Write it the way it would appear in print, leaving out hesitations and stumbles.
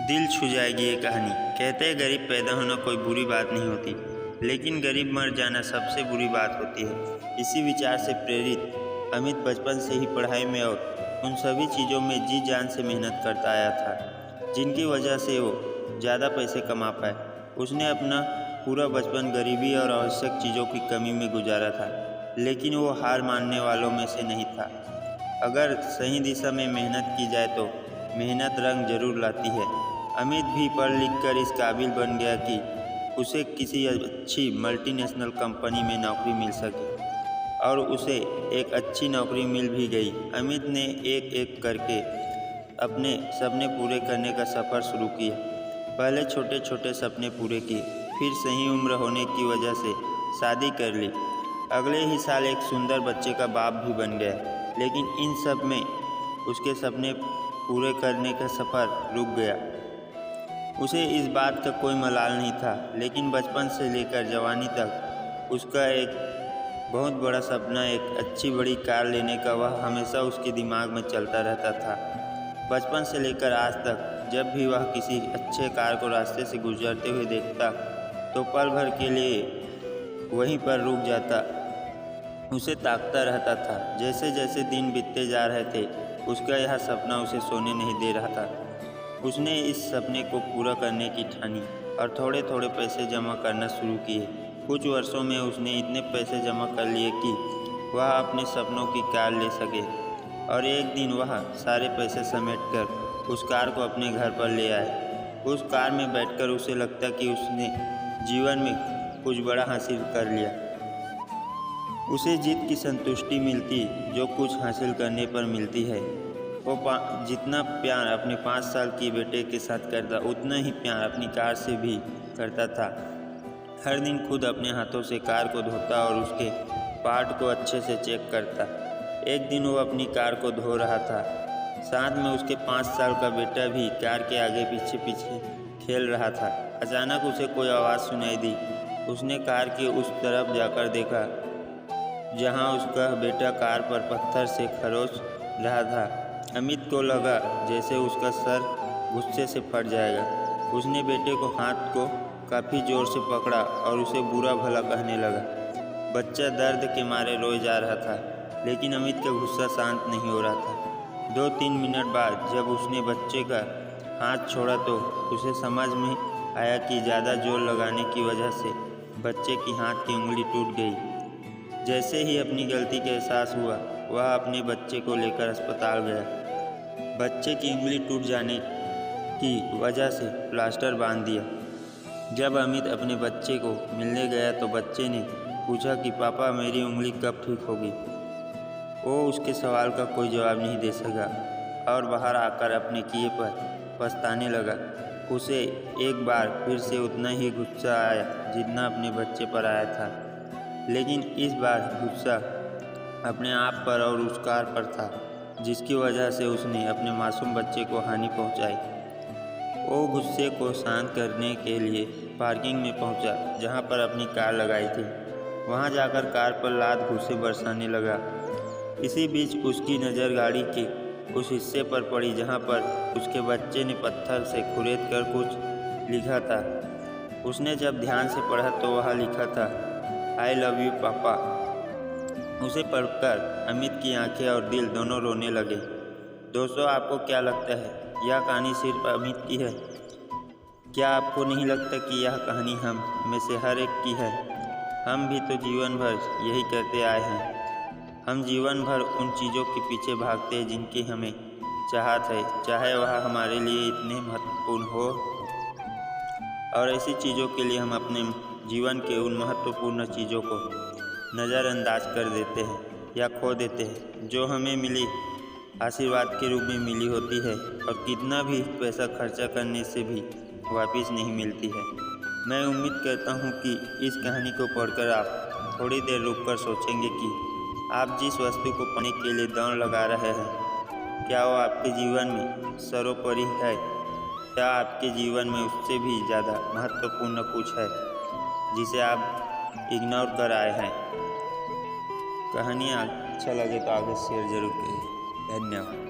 दिल छू जाएगी ये कहानी। कहते हैं गरीब पैदा होना कोई बुरी बात नहीं होती, लेकिन गरीब मर जाना सबसे बुरी बात होती है। इसी विचार से प्रेरित अमित बचपन से ही पढ़ाई में और उन सभी चीज़ों में जी जान से मेहनत करता आया था जिनकी वजह से वो ज़्यादा पैसे कमा पाए। उसने अपना पूरा बचपन गरीबी और आवश्यक चीज़ों की कमी में गुजारा था, लेकिन वो हार मानने वालों में से नहीं था। अगर सही दिशा में मेहनत की जाए तो मेहनत रंग जरूर लाती है। अमित भी पढ़ लिख कर इस काबिल बन गया कि उसे किसी अच्छी मल्टीनेशनल कंपनी में नौकरी मिल सके, और उसे एक अच्छी नौकरी मिल भी गई। अमित ने एक एक करके अपने सपने पूरे करने का सफ़र शुरू किया। पहले छोटे छोटे सपने पूरे किए, फिर सही उम्र होने की वजह से शादी कर ली। अगले ही साल एक सुंदर बच्चे का बाप भी बन गया, लेकिन इन सब में उसके सपने पूरे करने का सफ़र रुक गया। उसे इस बात का कोई मलाल नहीं था, लेकिन बचपन से लेकर जवानी तक उसका एक बहुत बड़ा सपना, एक अच्छी बड़ी कार लेने का, वह हमेशा उसके दिमाग में चलता रहता था। बचपन से लेकर आज तक जब भी वह किसी अच्छे कार को रास्ते से गुजरते हुए देखता तो पल भर के लिए वहीं पर रुक जाता, उसे ताकता रहता था। जैसे जैसे दिन बीतते जा रहे थे, उसका यह सपना उसे सोने नहीं दे रहा था। उसने इस सपने को पूरा करने की ठानी और थोड़े थोड़े पैसे जमा करना शुरू किए। कुछ वर्षों में उसने इतने पैसे जमा कर लिए कि वह अपने सपनों की कार ले सके, और एक दिन वह सारे पैसे समेटकर उस कार को अपने घर पर ले आए। उस कार में बैठकर उसे लगता कि उसने जीवन में कुछ बड़ा हासिल कर लिया। उसे जीत की संतुष्टि मिलती जो कुछ हासिल करने पर मिलती है। वो जितना प्यार अपने 5 साल के बेटे के साथ करता, उतना ही प्यार अपनी कार से भी करता था। हर दिन खुद अपने हाथों से कार को धोता और उसके पार्ट को अच्छे से चेक करता। एक दिन वो अपनी कार को धो रहा था, साथ में उसके 5 साल का बेटा भी कार के आगे पीछे पीछे खेल रहा था। अचानक उसे कोई आवाज़ सुनाई दी। उसने कार के उस तरफ जाकर देखा जहाँ उसका बेटा कार पर पत्थर से खरोच रहा था। अमित को लगा जैसे उसका सर गुस्से से फट जाएगा। उसने बेटे को हाथ को काफ़ी ज़ोर से पकड़ा और उसे बुरा भला कहने लगा। बच्चा दर्द के मारे रोए जा रहा था, लेकिन अमित का गुस्सा शांत नहीं हो रहा था। 2-3 मिनट बाद जब उसने बच्चे का हाथ छोड़ा तो उसे समझ में आया कि ज़्यादा जोर लगाने की वजह से बच्चे की हाथ की उंगली टूट गई। जैसे ही अपनी गलती का एहसास हुआ, वह अपने बच्चे को लेकर अस्पताल गया। बच्चे की उंगली टूट जाने की वजह से प्लास्टर बांध दिया। जब अमित अपने बच्चे को मिलने गया तो बच्चे ने पूछा कि पापा, मेरी उंगली कब ठीक होगी। वो उसके सवाल का कोई जवाब नहीं दे सका और बाहर आकर अपने किए पर पछताने लगा। उसे एक बार फिर से उतना ही गुस्सा आया जितना अपने बच्चे पर आया था, लेकिन इस बार गुस्सा अपने आप पर और उस कार पर था जिसकी वजह से उसने अपने मासूम बच्चे को हानि पहुंचाई। वो गुस्से को शांत करने के लिए पार्किंग में पहुंचा जहां पर अपनी कार लगाई थी। वहां जाकर कार पर लात घूंसे बरसाने लगा। इसी बीच उसकी नज़र गाड़ी के उस हिस्से पर पड़ी जहां पर उसके बच्चे ने पत्थर से खुरेद कर कुछ लिखा था। उसने जब ध्यान से पढ़ा तो वह लिखा था, आई लव यू पापा। उसे पढ़कर अमित की आंखें और दिल दोनों रोने लगे। दोस्तों, आपको क्या लगता है, यह कहानी सिर्फ अमित की है? क्या आपको नहीं लगता कि यह कहानी हम में से हर एक की है? हम भी तो जीवन भर यही करते आए हैं। हम जीवन भर उन चीज़ों के पीछे भागते हैं जिनकी हमें चाहत है, चाहे वह हमारे लिए इतने महत्वपूर्ण हो, और ऐसी चीज़ों के लिए हम अपने जीवन के उन महत्वपूर्ण चीज़ों को नज़रअंदाज कर देते हैं या खो देते हैं जो हमें मिली आशीर्वाद के रूप में मिली होती है, और कितना भी पैसा खर्चा करने से भी वापस नहीं मिलती है। मैं उम्मीद करता हूँ कि इस कहानी को पढ़कर आप थोड़ी देर रुककर सोचेंगे कि आप जिस वस्तु को पाने के लिए दौड़ लगा रहे हैं, क्या वो आपके जीवन में सर्वोपरि है, या आपके जीवन में उससे भी ज़्यादा महत्वपूर्ण कुछ है जिसे आप इग्नोर कर आए हैं। कहानी अच्छा लगे तो आगे शेयर जरूर करिए। धन्यवाद।